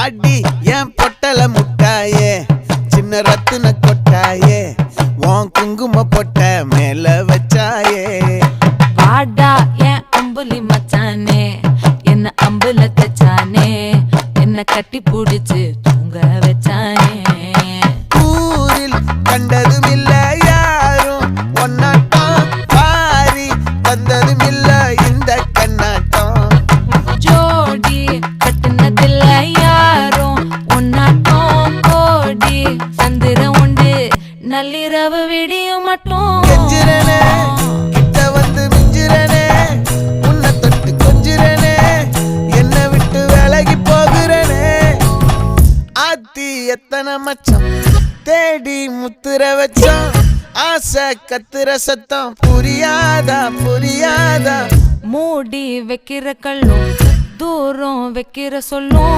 வாடி என் பொட்டல முட்டாயே சின்ன ரத்தின கொட்டாயே உன் குங்கும பொட்ட மேல வச்சாயே வாடா என் அம்புலி மச்சானே என்ன அம்புல தச்சானே என்ன கட்டி புடிச்சு தூங்க வச்சானே ஊரில் கண்டதும் இல்ல யாரும் ஒன்னாட்டம் பாரி வந்ததும் இல்ல இந்த கண்ணாட்டம் ஜோடி கட்டுனதில்ல யாரும் ஒன்னாட்டம் கோடி சந்திரம் உண்டு நள்ளிரவு விடியும் மட்டும் கெஞ்சிரனே கிட்ட வந்து மிஞ்சிரனே உன்னை தொட்டு கொஞ்சிரனே என்னை விட்டு விலகி போகிறனே ஆத்தி எத்தனை மச்சம் தேடி முத்துற வச்சோம் ஆசை கத்துற சத்தம் புரியாதா புரியாதா மூடி வைக்கிற கல்லும் தூரம் வைக்கிற சொல்லும்